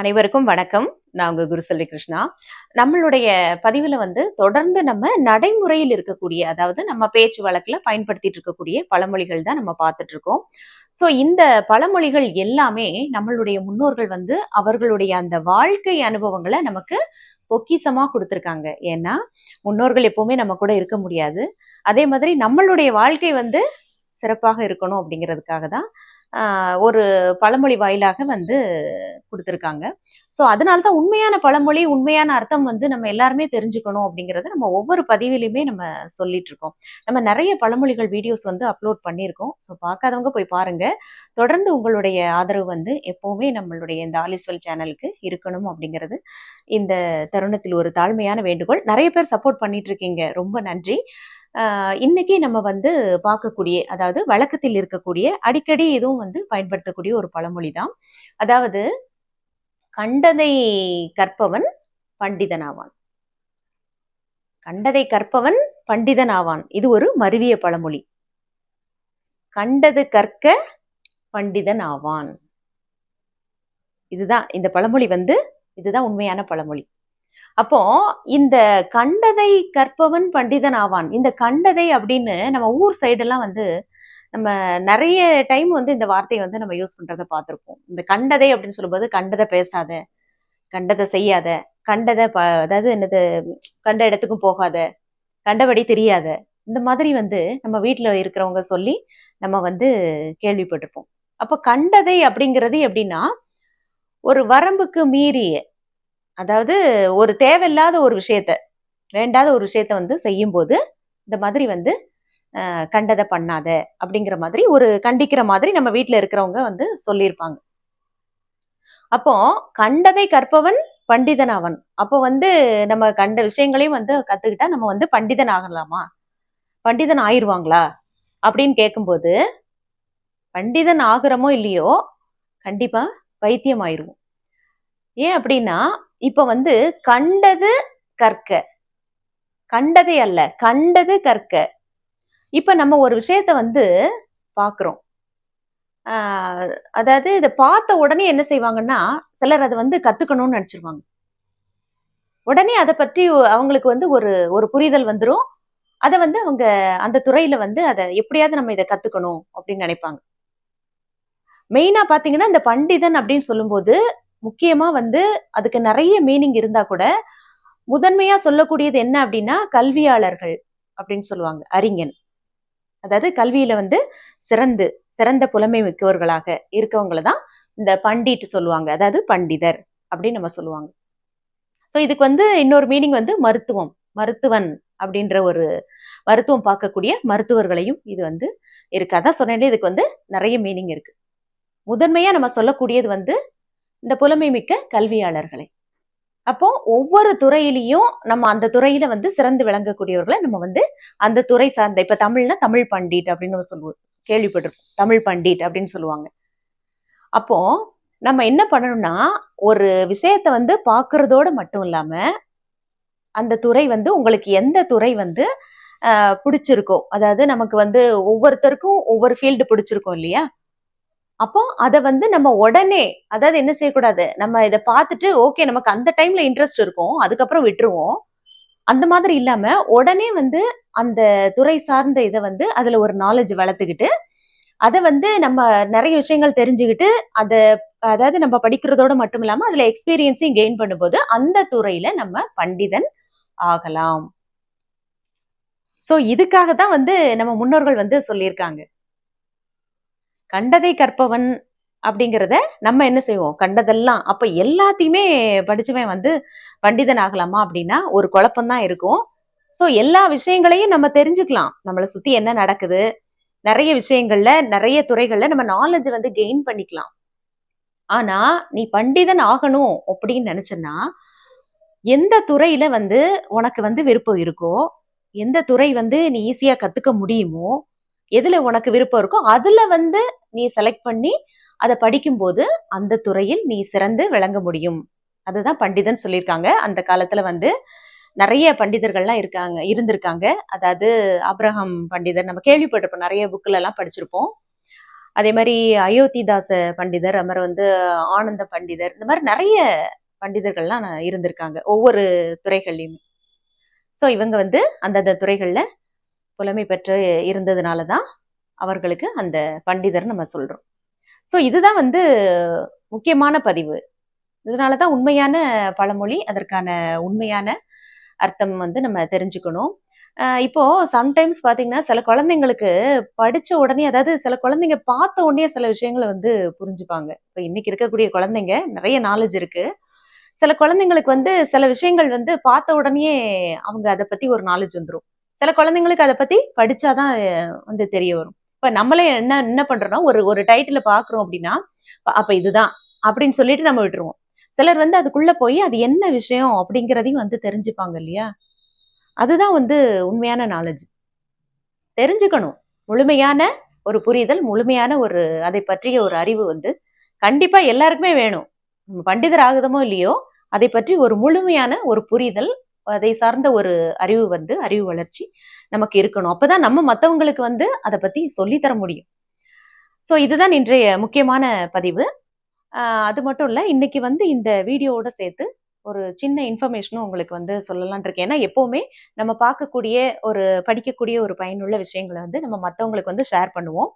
அனைவருக்கும் வணக்கம். நான் உங்க குருசெல்வி கிருஷ்ணா. நம்மளுடைய பதிவுல தொடர்ந்து நம்ம நடைமுறையில் இருக்கக்கூடிய, அதாவது நம்ம பேச்சு வழக்குல பயன்படுத்திட்டு இருக்கக்கூடிய பழமொழிகள் தான் நம்ம பார்த்துட்டு இருக்கோம். ஸோ இந்த பழமொழிகள் எல்லாமே நம்மளுடைய முன்னோர்கள் அவர்களுடைய அந்த வாழ்க்கை அனுபவங்கள நமக்கு பொக்கிஷமா குடுத்துருக்காங்க. ஏன்னா, முன்னோர்கள் எப்பவுமே நம்ம கூட இருக்க முடியாது. அதே மாதிரி நம்மளுடைய வாழ்க்கை சிறப்பாக இருக்கணும் அப்படிங்கிறதுக்காக தான் ஒரு பழமொழி வாயிலாக குடுத்துருக்காங்க. ஸோ அதனால தான் உண்மையான பழமொழி, உண்மையான அர்த்தம் நம்ம எல்லாருமே தெரிஞ்சுக்கணும் அப்படிங்கிறத நம்ம ஒவ்வொரு பதிவிலுமே நம்ம சொல்லிட்டு இருக்கோம். நம்ம நெறைய பழமொழிகள் வீடியோஸ் அப்லோட் பண்ணியிருக்கோம். ஸோ பார்க்காதவங்க போய் பாருங்க. தொடர்ந்து உங்களுடைய ஆதரவு எப்பவுமே நம்மளுடைய இந்த ஆலிஸ்வெல் சேனலுக்கு இருக்கணும் அப்படிங்கிறது இந்த தருணத்தில் ஒரு தாழ்மையான வேண்டுகோள். நெறைய பேர் சப்போர்ட் பண்ணிட்டு இருக்கீங்க. ரொம்ப நன்றி. இன்னைக்கு நம்ம பார்க்கக்கூடிய, அதாவது வழக்கத்தில் இருக்கக்கூடிய, அடிக்கடி இதுவும் பயன்படுத்தக்கூடிய ஒரு பழமொழி தான். அதாவது, கண்டதை கற்பவன் பண்டிதனாவான். கண்டதை கற்பவன் பண்டிதனாவான். இது ஒரு மருவிய பழமொழி. கண்டது கற்க பண்டிதன் ஆவான். இதுதான் இந்த பழமொழி இதுதான் உண்மையான பழமொழி. அப்போ இந்த கண்டதை கற்பவன் பண்டிதன் ஆவான். இந்த கண்டதை அப்படின்னு நம்ம ஊர் சைடெல்லாம் நம்ம நிறைய டைம் இந்த வார்த்தையை நம்ம யூஸ் பண்றதை பார்த்திருப்போம். இந்த கண்டதை அப்படின்னு சொல்லும்போது, கண்டதை பேசாத, கண்டதை செய்யாத, கண்டதை அதாவது என்னது, கண்ட இடத்துக்கும் போகாத, கண்டபடி தெரியாத, இந்த மாதிரி நம்ம வீட்டுல இருக்கிறவங்க சொல்லி நம்ம கேள்விப்பட்டிருப்போம். அப்ப கண்டதை அப்படிங்கிறது எப்படின்னா, ஒரு வரம்புக்கு மீறிய, அதாவது ஒரு தேவையில்லாத ஒரு விஷயத்த, வேண்டாத ஒரு விஷயத்த செய்யும் போது இந்த மாதிரி கண்டதை பண்ணாத அப்படிங்கிற மாதிரி ஒரு கண்டிக்கிற மாதிரி நம்ம வீட்டுல இருக்கிறவங்க சொல்லியிருப்பாங்க. அப்போ கண்டதை கற்பவன் பண்டிதன் அவன். அப்போ நம்ம கண்ட விஷயங்களையும் கத்துக்கிட்டா நம்ம பண்டிதன் ஆகலாமா, பண்டிதன் ஆயிருவாங்களா அப்படின்னு கேட்கும்போது, பண்டிதன் ஆகுறமோ இல்லையோ கண்டிப்பா பைத்தியம் ஆயிருவோம். ஏன் அப்படின்னா, இப்ப கண்டது கற்க, கண்டதை அல்ல, கண்டது கற்க. இப்ப நம்ம ஒரு விஷயத்த பாக்குறோம். அதாவது இதை பார்த்த உடனே என்ன செய்வாங்கன்னா, சிலர் அதை கத்துக்கணும்னு நினைச்சிருவாங்க. உடனே அதை பற்றி அவங்களுக்கு ஒரு ஒரு புரிதல் வந்துரும். அதை அவங்க அந்த துறையில அதை எப்படியாவது நம்ம இதை கத்துக்கணும் அப்படின்னு நினைப்பாங்க. மெயினா பாத்தீங்கன்னா, இந்த பண்டிதன் அப்படின்னு சொல்லும்போது முக்கியமா அதுக்கு நிறைய மீனிங் இருந்தா கூட, முதன்மையா சொல்லக்கூடியது என்ன அப்படின்னா, கல்வியாளர்கள் அப்படின்னு சொல்லுவாங்க. அறிஞன், அதாவது கல்வியில சிறந்து சிறந்த புலமை மிக்கவர்களாக இருக்கவங்களை தான் இந்த பண்டிட் சொல்லுவாங்க. அதாவது பண்டிதர் அப்படின்னு நம்ம சொல்லுவாங்க. ஸோ இதுக்கு இன்னொரு மீனிங் மருத்துவம், மருத்துவன் அப்படின்ற ஒரு மருத்துவம் பார்க்கக்கூடிய மருத்துவர்களையும் இது இருக்கு. அதான் சொன்னேன், இதுக்கு நிறைய மீனிங் இருக்கு. முதன்மையா நம்ம சொல்லக்கூடியது இந்த புலமை மிக்க கல்வியாளர்களை. அப்போ ஒவ்வொரு துறையிலையும் நம்ம அந்த துறையில சிறந்து விளங்கக்கூடியவர்களை நம்ம அந்த துறை சார்ந்த, இப்ப தமிழ்னா தமிழ் பண்டிட் அப்படின்னு நம்ம சொல்லுவோம், கேள்விப்பட்டிருப்போம். தமிழ் பண்டிட் அப்படின்னு சொல்லுவாங்க. அப்போ நம்ம என்ன பண்ணணும்னா, ஒரு விஷயத்த பாக்குறதோட மட்டும் இல்லாம, அந்த துறை உங்களுக்கு எந்த துறை பிடிச்சிருக்கோ, அதாவது நமக்கு ஒவ்வொருத்தருக்கும் ஒவ்வொரு ஃபீல்டு பிடிச்சிருக்கோம் இல்லையா? அப்போ அதை நம்ம உடனே, அதாவது என்ன செய்யக்கூடாது, நம்ம இதை பார்த்துட்டு ஓகே நமக்கு அந்த டைம்ல இன்ட்ரெஸ்ட் இருக்கும், அதுக்கப்புறம் விட்டுருவோம். அந்த மாதிரி இல்லாம உடனே அந்த துறை சார்ந்த இதை அதுல ஒரு நாலேஜ் வளர்த்துக்கிட்டு, அதை நம்ம நிறைய விஷயங்கள் தெரிஞ்சுக்கிட்டு, அதாவது நம்ம படிக்கிறதோட மட்டும் இல்லாம அதுல எக்ஸ்பீரியன்ஸையும் கெயின் பண்ணும்போது அந்த துறையில நம்ம பண்டிதன் ஆகலாம். சோ இதுக்காக தான் நம்ம முன்னோர்கள் சொல்லியிருக்காங்க. கண்டதை கற்பவன் அப்படிங்கிறத நம்ம என்ன செய்வோம், கண்டதெல்லாம் அப்ப எல்லாத்தையுமே படிச்சவன் பண்டிதன் ஆகலாமா அப்படின்னா ஒரு குழப்பம்தான் இருக்கும். சோ எல்லா விஷயங்களையும் நம்ம தெரிஞ்சுக்கலாம். நம்மளை சுத்தி என்ன நடக்குது, நிறைய விஷயங்கள்ல, நிறைய துறைகள்ல நம்ம நாலேஜ் கெயின் பண்ணிக்கலாம். ஆனா நீ பண்டிதன் ஆகணும் அப்படின்னு நினைச்சன்னா, எந்த துறையில உனக்கு விருப்பம் இருக்கோ, எந்த துறை நீ ஈஸியா கத்துக்க முடியுமோ, எதுல உனக்கு விருப்பம் இருக்கோ அதுல நீ செலக்ட் பண்ணி அதை படிக்கும்போது அந்த துறையில் நீ சிறந்து விளங்க முடியும். அதுதான் பண்டிதன் சொல்லியிருக்காங்க. அந்த காலத்துல நிறைய பண்டிதர்கள்லாம் இருந்திருக்காங்க. அதாவது ஆபிரகாம் பண்டிதர் நம்ம கேள்விப்பட்டிருப்போம், நிறைய புக்ல எல்லாம் படிச்சிருப்போம். அதே மாதிரி அயோத்திதாச பண்டிதர், அப்புறம் வந்து ஆனந்த பண்டிதர், இந்த மாதிரி நிறைய பண்டிதர்கள்லாம் இருந்திருக்காங்க ஒவ்வொரு துறைகள்லையும். ஸோ இவங்க வந்து அந்தந்த துறைகள்ல புலமை பெற்று இருந்ததுனால தான் அவர்களுக்கு அந்த பண்டிதர் நம்ம சொல்றோம். ஸோ இதுதான் வந்து முக்கியமான பதிவு. இதனாலதான் உண்மையான பழமொழி, அதற்கான உண்மையான அர்த்தம் வந்து நம்ம தெரிஞ்சுக்கணும். இப்போ சம்டைம்ஸ் பாத்தீங்கன்னா சில குழந்தைங்களுக்கு படிச்ச உடனே, அதாவது சில குழந்தைங்க பார்த்த உடனே சில விஷயங்களை வந்து புரிஞ்சுப்பாங்க. இப்ப இன்னைக்கு இருக்கக்கூடிய குழந்தைங்க நிறைய நாலேஜ் இருக்கு. சில குழந்தைங்களுக்கு வந்து சில விஷயங்கள் வந்து பார்த்த உடனே அவங்க அதை பத்தி ஒரு நாலேஜ் வந்துடும். சில குழந்தைங்களுக்கு அதை பத்தி படிச்சாதான் வந்து தெரிய வரும். இப்ப நம்மளே என்ன என்ன பண்றோம்னா, ஒரு ஒரு டைட்டில பாக்குறோம் அப்படின்னா, அப்ப இதுதான் அப்படின்னு சொல்லிட்டு நம்ம விட்டுருவோம். சிலர் வந்து அதுக்குள்ள போய் அது என்ன விஷயம் அப்படிங்கிறதையும் வந்து தெரிஞ்சுப்பாங்க இல்லையா? அதுதான் வந்து உண்மையான நாலேஜ். தெரிஞ்சுக்கணும். முழுமையான ஒரு புரிதல், முழுமையான ஒரு அதை பற்றிய ஒரு அறிவு வந்து கண்டிப்பா எல்லாருக்குமே வேணும். பண்டிதர் ஆகுதமோ இல்லையோ, அதை பற்றி ஒரு முழுமையான ஒரு புரிதல், அதை சார்ந்த ஒரு அறிவு வந்து அறிவு வளர்ச்சி நமக்கு இருக்கணும். அப்பதான் நம்ம மத்தவங்களுக்கு வந்து அதை பத்தி சொல்லி தர முடியும். சோ இதுதான் இன்றைய முக்கியமான பதிவு. அது மட்டும் இல்ல, இன்னைக்கு வந்து இந்த வீடியோவோட சேர்த்து ஒரு சின்ன இன்ஃபர்மேஷனும் உங்களுக்கு வந்து சொல்லலாம்னு இருக்கேன். ஏன்னா எப்பவுமே நம்ம பார்க்கக்கூடிய ஒரு படிக்கக்கூடிய ஒரு பயனுள்ள விஷயங்களை வந்து நம்ம மத்தவங்களுக்கு வந்து ஷேர் பண்ணுவோம்.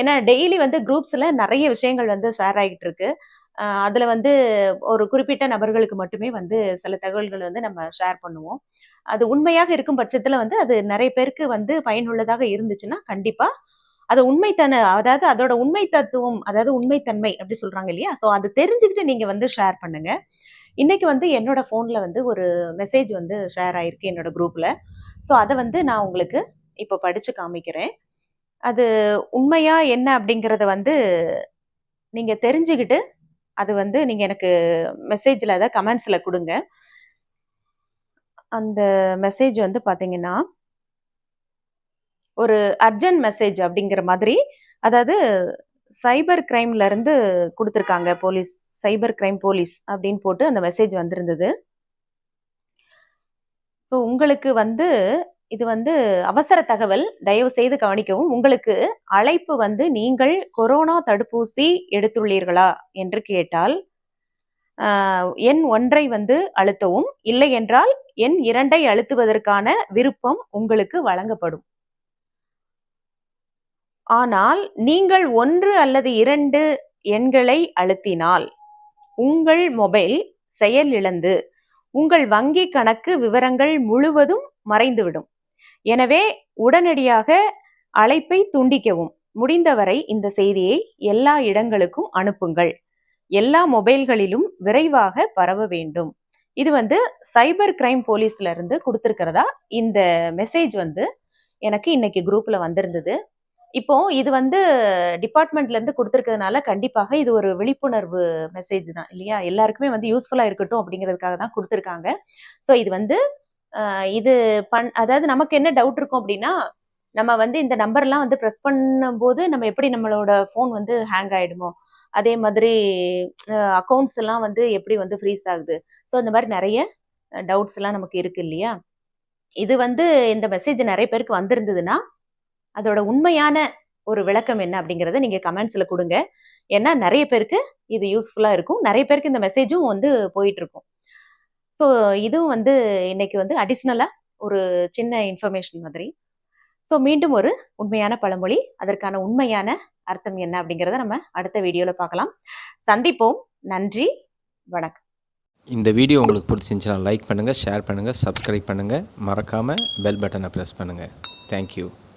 ஏன்னா டெய்லி வந்து குரூப்ஸ்ல நிறைய விஷயங்கள் வந்து ஷேர் ஆகிட்டு இருக்கு. அதுல வந்து ஒரு குறிப்பிட்ட நபர்களுக்கு மட்டுமே வந்து சில தகவல்கள் வந்து நம்ம ஷேர் பண்ணுவோம். அது உண்மையாக இருக்கும் பட்சத்துல வந்து அது நிறைய பேருக்கு வந்து பயனுள்ளதாக இருந்துச்சுன்னா கண்டிப்பா அது அதாவது அதோட உண்மை தத்துவம், அதாவது உண்மைத்தன்மை அப்படி சொல்றாங்க இல்லையா? சோ அது தெரிஞ்சுக்கிட்டு நீங்க வந்து ஷேர் பண்ணுங்க. இன்னைக்கு வந்து என்னோட போன்ல வந்து ஒரு மெசேஜ் வந்து ஷேர் ஆயிருக்கு என்னோட குரூப்ல. சோ அத வந்து நான் உங்களுக்கு இப்ப படிச்சு காமிக்கிறேன். அது உண்மையா என்ன அப்படிங்கறத வந்து நீங்க தெரிஞ்சுக்கிட்டு, அது வந்து நீங்க எனக்கு மெசேஜ்ல அத கமெண்ட்ஸ்ல குடுங்க. அந்த மெசேஜ் வந்து பாத்தீங்கன்னா, ஒரு அர்ஜென்ட் மெசேஜ் அப்படிங்கிற மாதிரி, அதாவது சைபர் கிரைம்ல இருந்து குடுத்திருக்காங்க போலீஸ். சைபர் கிரைம் போலீஸ் அப்படின்னு போட்டு அந்த மெசேஜ் வந்திருந்தது. ஸோ உங்களுக்கு வந்து இது வந்து அவசர தகவல். தயவு செய்து கவனிக்கவும். உங்களுக்கு அழைப்பு வந்து, நீங்கள் கொரோனா தடுப்பூசி எடுத்துள்ளீர்களா என்று கேட்டால், எண் 1 வந்து அழுத்தவும். இல்லை என்றால் எண் 2 அழுத்துவதற்கான விருப்பம் உங்களுக்கு வழங்கப்படும். ஆனால் நீங்கள் 1 அல்லது 2 எண்களை அழுத்தினால் உங்கள் மொபைல் செயலிழந்து உங்கள் வங்கி கணக்கு விவரங்கள் முழுவதும் மறைந்துவிடும். எனவே உடனடியாக அழைப்பை துண்டிக்கவும். முடிந்தவரை இந்த செய்தியை எல்லா இடங்களுக்கும் அனுப்புங்கள். எல்லா மொபைல்களிலும் விரைவாக பரவ வேண்டும். இது வந்து சைபர் கிரைம் போலீஸ்ல இருந்து கொடுத்திருக்கிறதா இந்த மெசேஜ் வந்து எனக்கு இன்னைக்கு குரூப்ல வந்திருந்தது. இப்போ இது வந்து டிபார்ட்மெண்ட்ல இருந்து கொடுத்திருக்கிறதுனால கண்டிப்பாக இது ஒரு விழிப்புணர்வு மெசேஜ் தான் இல்லையா? எல்லாருக்குமே வந்து யூஸ்ஃபுல்லா இருக்கட்டும் அப்படிங்கிறதுக்காக தான் கொடுத்திருக்காங்க. சோ இது வந்து இது அதாவது நமக்கு என்ன டவுட் இருக்கும் அப்படின்னா, நம்ம வந்து இந்த நம்பர்லாம் வந்து பிரஸ் பண்ணும்போது நம்ம எப்படி நம்மளோட போன் வந்து ஹேங் ஆயிடுமோ, அதே மாதிரி அக்கவுண்ட்ஸ் எல்லாம் வந்து எப்படி வந்து ஃப்ரீஸ் ஆகுது. ஸோ இந்த மாதிரி நிறைய டவுட்ஸ் எல்லாம் நமக்கு இருக்கு இல்லையா? இது வந்து இந்த மெசேஜ் நிறைய பேருக்கு வந்திருந்ததுன்னா, அதோட உண்மையான ஒரு விளக்கம் என்ன அப்படிங்கறத நீங்க கமெண்ட்ஸ்ல கொடுங்க. ஏன்னா நிறைய பேருக்கு இது யூஸ்ஃபுல்லா இருக்கும். நிறைய பேருக்கு இந்த மெசேஜும் வந்து போயிட்டு இருக்கும். ஸோ இதுவும் வந்து இன்னைக்கு வந்து அடிஷ்னலா ஒரு சின்ன இன்ஃபர்மேஷன் மாதிரி. ஸோ மீண்டும் ஒரு உண்மையான பழமொழி, அதற்கான உண்மையான அர்த்தம் என்ன அப்படிங்கிறத நம்ம அடுத்த வீடியோல பார்க்கலாம். சந்திப்போம். நன்றி, வணக்கம். இந்த வீடியோ உங்களுக்கு பிடிச்சிருந்துச்சுன்னா லைக் பண்ணுங்கள், ஷேர் பண்ணுங்கள், சப்ஸ்கிரைப் பண்ணுங்கள். மறக்காமல் பெல் பட்டனை ப்ரெஸ் பண்ணுங்கள். தேங்க்யூ.